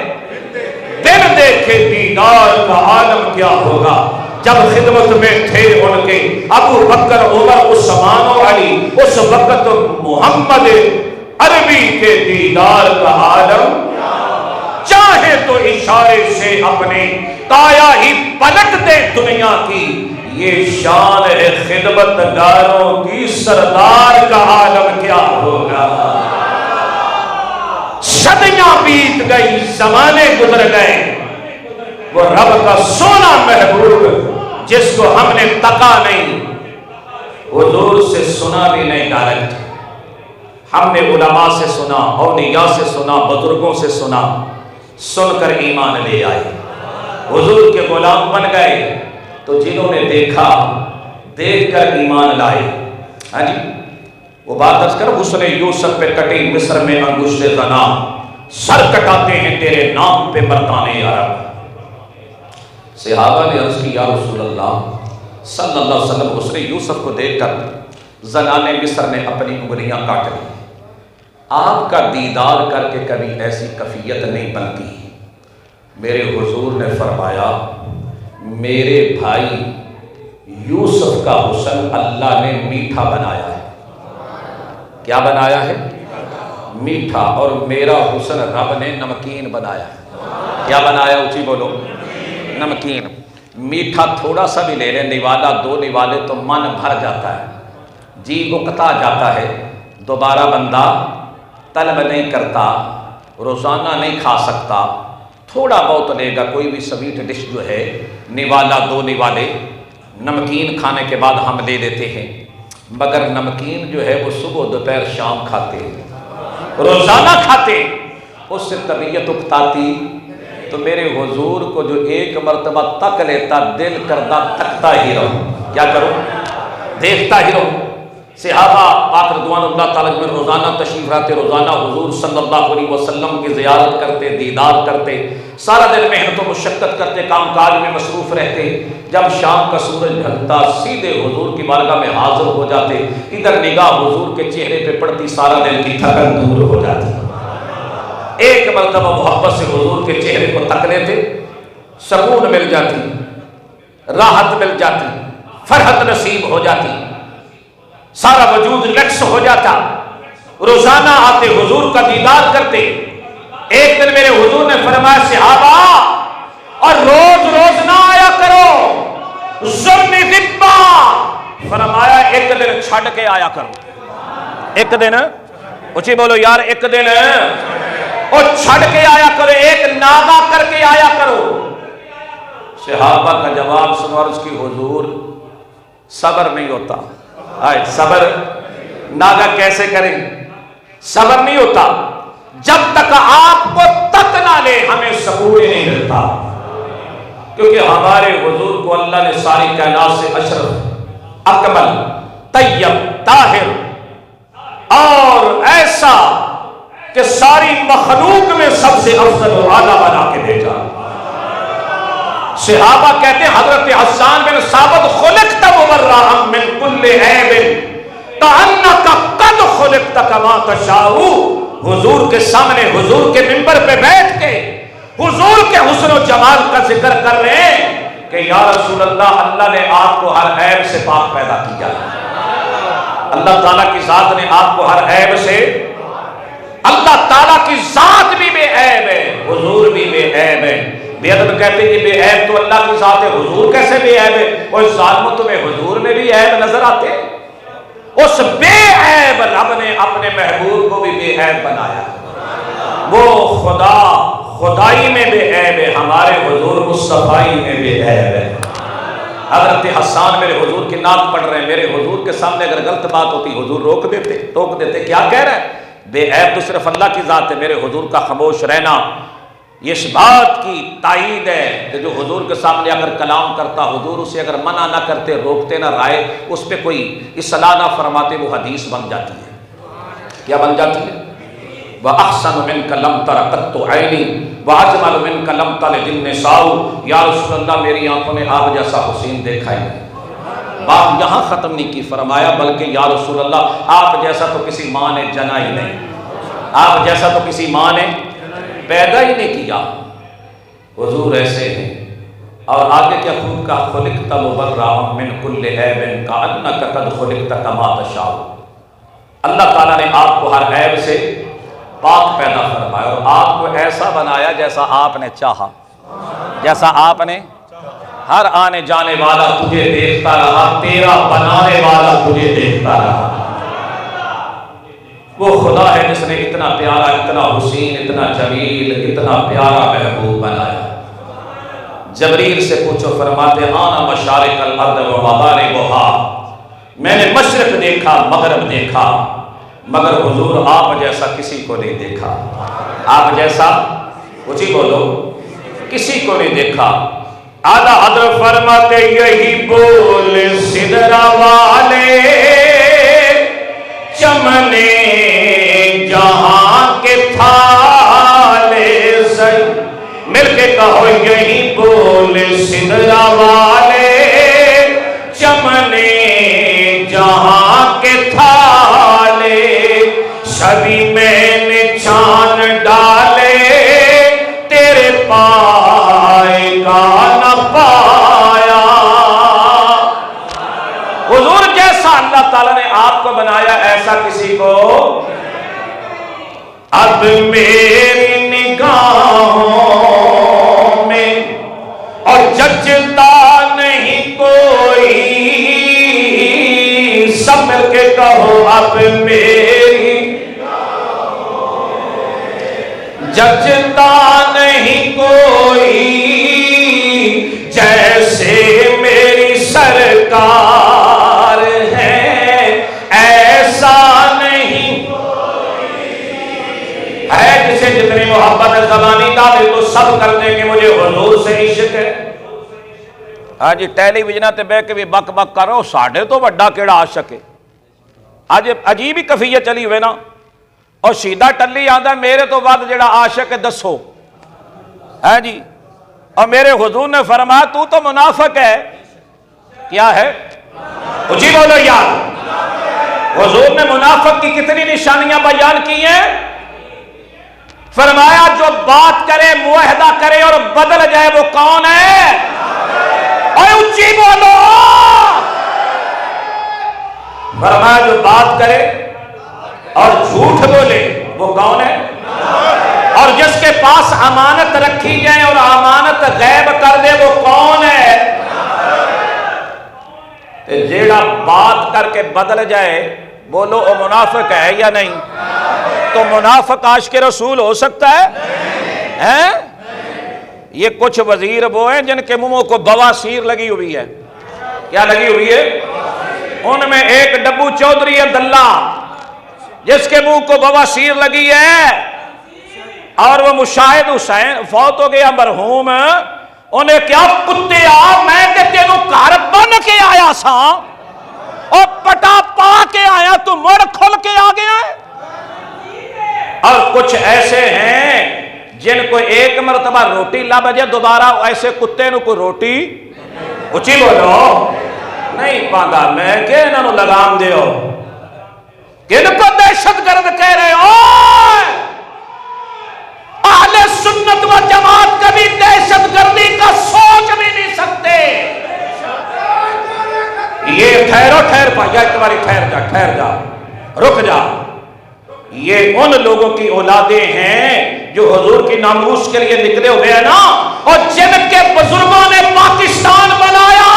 بن دیکھے، دیدار کا عالم کیا ہوگا۔ جب خدمت میں تھے ان کے ابو بکر عمر عثمان و علی، اس وقت محمد عربی کے دیدار کا عالم، چاہے تو اشارے سے اپنے کایا ہی پلٹ دے دنیا کی، یہ شان ہے خدمت گاروں کی، سردار کا عالم کیا ہوگا۔ صدیاں بیت گئی، زمانے گزر گئے، وہ رب کا سونا محبوب جس کو ہم نے تکا نہیں، حضور سے سنا بھی نہیں ڈائریکٹ، ہم نے علماء سے سنا، اولیاء سے سنا، بزرگوں سے سنا، سن کر ایمان لے آئے، حضور کے غلام بن گئے۔ تو جنہوں نے دیکھا، دیکھ کر ایمان لائے۔ ہاں جی، وہ بات دس کر حسن یوسف پہ کٹی مصر میں انگشت زنا، سر کٹاتے ہیں تیرے نام پہ مردان عرب۔ صحابہ نے عرض کی یا رسول اللہ صلی اللہ علیہ وسلم، حسن یوسف کو دیکھ کر زنان مصر نے اپنی انگلیاں کاٹ لی، آپ کا دیدار کر کے کبھی ایسی کفیت نہیں بنتی۔ میرے حضور نے فرمایا میرے بھائی یوسف کا حسن اللہ نے میٹھا بنایا ہے۔ کیا بنایا ہے؟ میٹھا۔ اور میرا حسن رب نے نمکین بنایا ہے۔ کیا بنایا؟ اونچی بولو، نمکین۔ میٹھا تھوڑا سا بھی لے لیں، نوالا دو نوالے تو من بھر جاتا ہے، جی اکتا جاتا ہے، دوبارہ بندہ طلب نہیں کرتا، روزانہ نہیں کھا سکتا، تھوڑا بہت لے گا۔ کوئی بھی سویٹ ڈش جو ہے، نوالا دو نوالے نمکین کھانے کے بعد ہم لے لیتے ہیں، مگر نمکین جو ہے وہ صبح دوپہر شام کھاتے، روزانہ کھاتے، اس سے طبیعت اکتاتی۔ تو میرے حضور کو جو ایک مرتبہ تک لیتا، دل کردہ تکتا ہی رہو، کیا کرو؟ دیکھتا ہی رہو۔ صحابہ پاک رضوان اللہ تعالیٰ میں روزانہ تشریف لاتے، روزانہ حضور صلی اللہ علیہ وسلم کی زیارت کرتے، دیدار کرتے، سارا دن محنت و مشقت کرتے، کام کاج میں مصروف رہتے۔ جب شام کا سورج ڈھلتا سیدھے حضور کی بارگاہ میں حاضر ہو جاتے، ادھر نگاہ حضور کے چہرے پہ پڑتی، سارا دن کی تھکن دور ہو جاتی۔ ایک مرتبہ محبت سے حضور کے چہرے کو تک لیتے، سکون مل جاتی، راحت مل جاتی، فرحت نصیب ہو جاتی، سارا وجود ریلیکس ہو جاتا۔ روزانہ آتے، حضور کا دیدار کرتے۔ ایک دن میرے حضور نے فرمایا صحابہ، اور روز روز نہ آیا کرو، ظلم ذبہ، فرمایا ایک دن چھڑ کے آیا کرو۔ ایک دن اچھی بولو یار، ایک دن اور چھڑ کے آیا کرو، ایک ناغہ کر کے آیا کرو۔ صحابہ کا جواب سنو، عرض کی حضور صبر نہیں ہوتا۔ صبر ناغہ کیسے کریں؟ صبر نہیں ہوتا، جب تک آپ کو تک نہ لے ہمیں سکون نہیں ملتا، کیونکہ ہمارے حضور کو اللہ نے ساری کائنات سے اشرف، اکمل، طیب، طاہر اور ایسا کہ ساری مخلوق میں سب سے افضل و اعلیٰ بنا کے بھیجا۔ صحابہ کہتے ہیں حضرت حسان بن ثابت خلقت مبرأ من کل عیب کأنک قد خلقت کما تشاء، حضور کے سامنے، حضور کے منبر پہ بیٹھ کے حضور کے حسن و جمال کا ذکر کر رہے ہیں کہ یا رسول اللہ، اللہ نے آپ کو ہر عیب سے پاک پیدا کیا ہے۔ اللہ تعالیٰ کی ذات نے آپ کو ہر عیب سے، اللہ تعالیٰ کی ذات بھی بے عیب ہے، حضور بھی بے عیب ہے۔ بے ادب کہتے ہیں کہ بے عیب تو اللہ کی ذات ہے، حضور کیسے بے عیب ہے؟ اور ظالموں تمہیں حضور میں بھی عیب نظر آتے ہیں؟ اس بے عیب رب نے اپنے محبوب کو بھی بے عیب بنایا۔ وہ خدا خدائی میں بے عیب ہے، ہمارے حضور مصطفائی میں بے عیب ہے۔ حضرت حسان میرے حضور کی نعت پڑھ رہے ہیں، میرے حضور کے سامنے اگر غلط بات ہوتی حضور روک دیتے، ٹوک دیتے، کیا کہہ رہے ہیں؟ بے عیب تو صرف اللہ کی ذات ہے۔ میرے حضور کا خاموش رہنا یہ اس بات کی تائید ہے کہ جو حضور کے سامنے اگر کلام کرتا، حضور اسے اگر منع نہ کرتے، روکتے نہ، رائے اس پہ کوئی اصلاح نہ فرماتے، وہ حدیث بن جاتی ہے۔ کیا بن جاتی ہے؟ وَأَحْسَنُ مِنْكَ لَمْ تَرَ قَطُّ عَيْنِي وَأَجْمَلُ مِنْكَ لَمْ تَلِدِ النِّسَاءُ، یا رسول اللہ میری آنکھوں نے آپ جیسا حسین دیکھا ہی نہیں۔ بات یہاں ختم نہیں کی، فرمایا بلکہ یا رسول اللہ آپ جیسا تو کسی ماں نے جنا ہی نہیں، آپ جیسا تو کسی ماں نے پیدا ہی نہیں کیا۔ حضور ایسے ہیں۔ اور آگے کیا خوب کہا، خلقت مبرأ من کل عیب کأنک قد خلقت کما تشاء، اللہ تعالیٰ نے آپ کو ہر عیب سے پاک پیدا فرمایا اور آپ کو ایسا بنایا جیسا آپ نے چاہا، جیسا آپ نے۔ ہر آنے جانے والا تجھے دیکھتا رہا، تیرا بنانے والا تجھے دیکھتا رہا۔ وہ خدا ہے جس نے اتنا پیارا، اتنا حسین، اتنا جمیل، اتنا پیارا محبوب بنایا۔ جبریل سے پوچھو، فرماتے آنا مشارق الارض و مغاربہا، میں نے مشرق دیکھا، مغرب دیکھا، مگر حضور آپ جیسا کسی کو نہیں دیکھا۔ آپ جیسا کچھ ہی بولو، کسی کو نہیں دیکھا۔ اعلیٰ حضرت فرماتے یہی بول سدرا والے چمنے جہاں کے تھالے سے، مل کے کہو یہی بول سدرا والے چمنے جہاں کے تھالے، سبھی میں نے چاند ڈالے تیرے پائے کا نہ پایا۔ حضور جیسا اللہ تعالیٰ نے آپ کو بنایا، ایسا کسی کو۔ اب میری نگاہوں میں اور جچتا نہیں کوئی، سب مل کے کہو اب میری جچتا نہیں کوئی، جیسے میری سرکار ہے ایسا نہیں ہے، جسے جتنی محبت زبانی ڈالے تو سب کر دیں گے مجھے حضور سے عشق ہے۔ ہاں جی ٹیلی ویژن تے بہ کے بھی بک بک کرو، ساڈے تو بڑا کیڑا عاشق ہے۔ اج عجیب ہی کفیت چلی ہوئے نا، اور سیدھا ٹلی آندا میرے تو بعد جڑا عاشق ہے دسو، ہے جی۔ اور میرے حضور نے فرمایا تو تو منافق ہے۔ کیا ہے؟ اچھی بولو یار۔ حضور نے منافق کی کتنی نشانیاں بیان کی ہیں؟ فرمایا جو بات کرے، معاہدہ کرے اور بدل جائے وہ کون ہے؟ اور اچھی بولو۔ فرمایا جو بات کرے اور جھوٹ بولے وہ کون ہے؟ اور جس کے پاس امانت رکھی جائے اور امانت غائب کر دے وہ کون ہے؟ جیڑا بات کر کے بدل جائے بولو وہ منافق ہے یا نہیں؟ تو منافق عاشق رسول ہو سکتا ہے؟ یہ کچھ وزیر وہ ہیں جن کے منہوں کو بواسیر لگی ہوئی ہے۔ کیا لگی ہوئی ہے؟ ان میں ایک ڈبو چودھری عبداللہ جس کے منہ کو بواسیر لگی ہے، اور وہ مشاہد حسین فوت ہو گیا مرحوم، انہیں کیا کتے میں کہ تینوں گھر بن کے آیا سا اور پٹا پا کے آیا تو مڑ کھل کے آ گیا ہے۔ اور کچھ ایسے ہیں جن کو ایک مرتبہ روٹی لا بجے دوبارہ ایسے کتے نو کوئی روٹی اچھی بولو نہیں پاندہ، میں کہ انہوں نے لگام دے ہو، کن کو دہشت گرد کہہ رہے ہو؟ اہل سنت و جماعت کبھی دہشت گردی کا سوچ بھی نہیں سکتے۔ یہ ٹھہر پایا ایک باری ٹھہر جا رک جا، یہ ان لوگوں کی اولادیں ہیں جو حضور کی ناموس کے لیے نکلے ہوئے ہیں نا، اور جن کے بزرگوں نے پاکستان بنایا،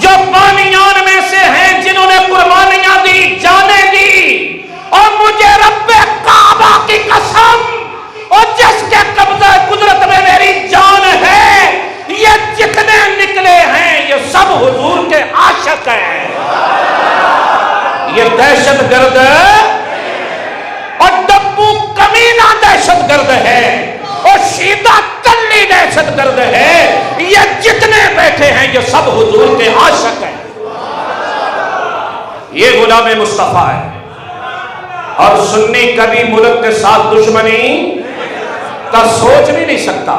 جو بانیان میں سے ہیں جنہوں نے قربانیاں دی، جانیں دی، اور مجھے رب کعبہ کی قسم اور جس کے قبضہ قدرت میں میری جان ہے، یہ جتنے نکلے ہیں یہ سب حضور کے عاشق ہیں۔ یہ دہشت گرد اور ڈبو کمینہ دہشت گرد ہے اور شیدہ کلی دہشت گرد ہے، یہ جتنے بیٹھے ہیں یہ سب حضور کے عاشق ہیں۔ یہ غلام مصطفیٰ ہے، اور سنی کبھی ملک کے ساتھ دشمنی کا سوچ بھی نہیں سکتا۔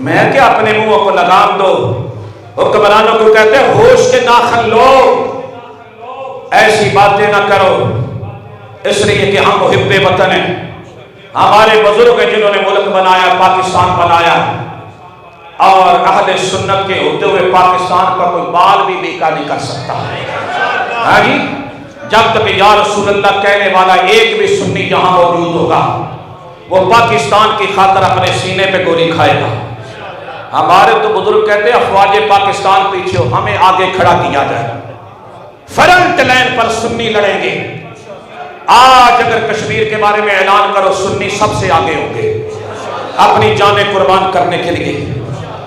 میں کہ اپنے منہوں کو لگام دو، حکمرانوں کو کہتے ہیں ہوش کے ناخن لو، ایسی باتیں نہ کرو، اس لیے کہ ہم محب وطن ہیں، ہمارے بزرگ ہیں جنہوں نے ملک بنایا، پاکستان بنایا، اور اہل سنت کے ہوتے ہوئے پاکستان کا کوئی بال بھی بیکا نہیں کر سکتا۔ ہاں جی، جب تک یا رسول اللہ کہنے والا ایک بھی سنی جہاں موجود ہوگا وہ پاکستان کی خاطر اپنے سینے پہ گولی کھائے گا۔ ہمارے تو بزرگ کہتے ہیں افواج پاکستان پیچھے ہو، ہمیں آگے کھڑا کیا جائے، فرنٹ لائن پر سنی لڑیں گے۔ آج اگر کشمیر کے بارے میں اعلان کرو سنی سب سے آگے ہوں گے اپنی جانیں قربان کرنے کے لیے۔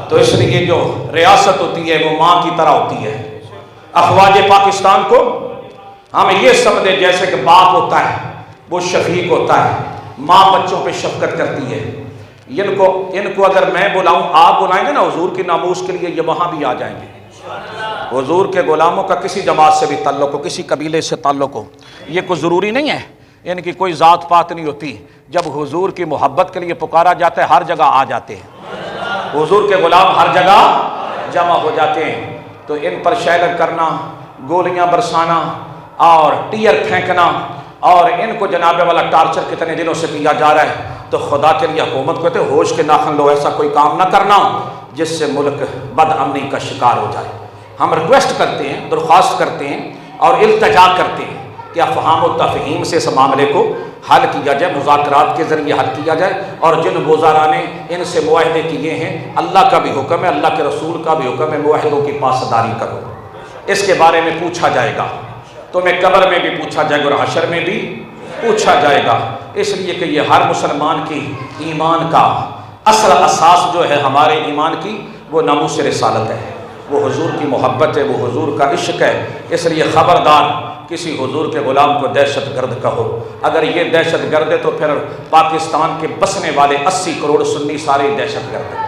تو اس لیے جو ریاست ہوتی ہے وہ ماں کی طرح ہوتی ہے۔ افواج پاکستان کو ہم یہ سمجھے جیسے کہ باپ ہوتا ہے، وہ شفیق ہوتا ہے، ماں بچوں پہ شفقت کرتی ہے۔ ان کو اگر میں بلاؤں، آپ بلائیں گے نا حضور کی ناموس کے لیے، یہ وہاں بھی آ جائیں گے۔ حضور کے غلاموں کا کسی جماعت سے بھی تعلق ہو، کسی قبیلے سے تعلق ہو، یہ کوئی ضروری نہیں ہے، ان کی کوئی ذات پات نہیں ہوتی۔ جب حضور کی محبت کے لیے پکارا جاتا ہے ہر جگہ آ جاتے ہیں، حضور کے غلام ہر جگہ جمع ہو جاتے ہیں۔ تو ان پر شیلنگ کرنا، گولیاں برسانا اور ٹیر پھینکنا، اور ان کو جناب والا ٹارچر کتنے دنوں سے کیا جا رہا ہے، تو خدا کے لیے حکومت کو کہتے ہیں ہوش کے ناخن لو، ایسا کوئی کام نہ کرنا جس سے ملک بد امنی کا شکار ہو جائے۔ ہم ریکویسٹ کرتے ہیں، درخواست کرتے ہیں اور التجا کرتے ہیں کہ افہام و تفہیم سے اس معاملے کو حل کیا جائے، مذاکرات کے ذریعے حل کیا جائے، اور جن وزراء نے ان سے معاہدے کیے ہیں، اللہ کا بھی حکم ہے، اللہ کے رسول کا بھی حکم ہے، معاہدوں کی پاسداری کرو۔ اس کے بارے میں پوچھا جائے گا، تمہیں قبر میں بھی پوچھا جائے گا اور حشر میں بھی پوچھا جائے گا، اس لیے کہ یہ ہر مسلمان کی ایمان کا اصل اساس جو ہے ہمارے ایمان کی، وہ ناموس رسالت ہے، وہ حضور کی محبت ہے، وہ حضور کا عشق ہے۔ اس لیے خبردار کسی حضور کے غلام کو دہشت گرد کہو، اگر یہ دہشت گرد ہے تو پھر پاکستان کے بسنے والے 80 کروڑ سنی سارے دہشت گرد ہیں،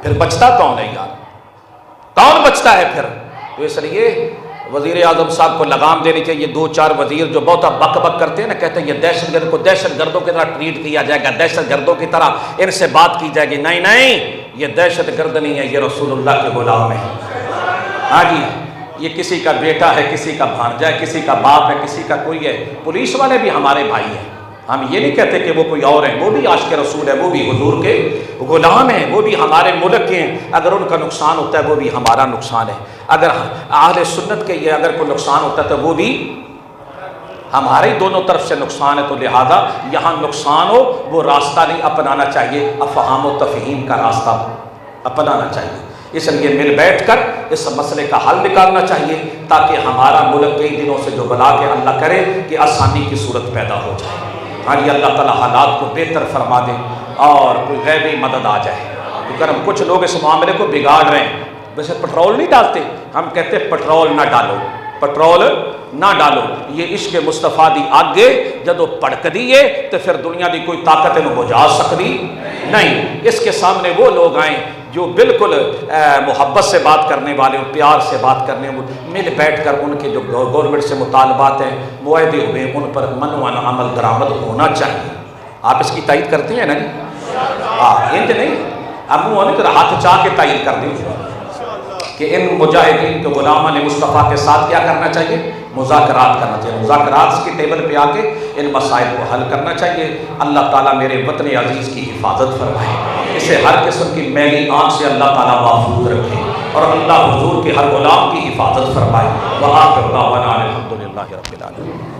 پھر بچتا کون ہے یار؟ کون بچتا ہے پھر؟ تو اس لیے وزیر اعظم صاحب کو لگام دینی چاہیے۔ 2-4 وزیر جو بہت بک بک کرتے ہیں نا، کہتے ہیں یہ دہشت گرد کو دہشت گردوں کی طرح ٹریٹ کیا جائے گا، دہشت گردوں کی طرح ان سے بات کی جائے گی۔ نہیں نہیں، یہ دہشت گرد نہیں ہے، یہ رسول اللہ کے غلام ہے۔ ہاں جی، یہ کسی کا بیٹا ہے، کسی کا بھانجا ہے، کسی کا باپ ہے، کسی کا کوئی ہے۔ پولیس والے بھی ہمارے بھائی ہیں، ہم یہ نہیں کہتے کہ وہ کوئی اور ہیں، وہ بھی عاشق رسول ہے، وہ بھی حضور کے غلام ہیں، وہ بھی ہمارے ملک کے ہیں۔ اگر ان کا نقصان ہوتا ہے وہ بھی ہمارا نقصان ہے، اگر اہل سنت کے یہ اگر کوئی نقصان ہوتا ہے تو وہ بھی ہمارے دونوں طرف سے نقصان ہے۔ تو لہذا یہاں نقصان ہو وہ راستہ نہیں اپنانا چاہیے، افہام و تفہیم کا راستہ اپنانا چاہیے۔ اس لیے مل بیٹھ کر اس مسئلے کا حل نکالنا چاہیے۔ تاکہ ہمارا ملک کئی دنوں سے جو بلا کے اللہ کرے کہ آسانی کی صورت پیدا ہو جائے۔ ہاں جی، اللہ تعالیٰ حالات کو بہتر فرما دے اور کوئی غیبی مدد آ جائے، کیونکہ ہم کچھ لوگ اس معاملے کو بگاڑ رہے ہیں۔ ویسے پٹرول نہیں ڈالتے، ہم کہتے ہیں پٹرول نہ ڈالو، پٹرول نہ ڈالو، یہ عشق مصطفیٰ دی آگے جدو پڑک دیئے تو پھر دنیا دی کوئی طاقت انہوں بجا سکتی نہیں۔ اس کے سامنے وہ لوگ آئیں جو بالکل محبت سے بات کرنے والے ہوں، پیار سے بات کرنے ہوں، مل بیٹھ کر ان کے جو گورنمنٹ سے مطالبات ہیں معاہدے ہوئے ان پر منوان عمل درآمد ہونا چاہیے۔ آپ اس کی تائید کرتے ہیں نا جی؟ انج نہیں، ہم وہ نہیں تو ہاتھ چاہ کے تائید کر دیں کہ ان مجاہدین کے غلامان مصطفیٰ کے ساتھ کیا کرنا چاہیے؟ مذاکرات کرنا چاہیے، مذاکرات کی ٹیبل پہ آ کے ان مسائل کو حل کرنا چاہیے۔ اللہ تعالیٰ میرے وطن عزیز کی حفاظت فرمائے، اسے ہر قسم کی میلی آنکھ سے اللہ تعالیٰ محفوظ رکھے، اور اللہ حضور کے ہر غلام کی حفاظت فرمائے۔ وآخر دعوانا الحمدللہ رب العالمین۔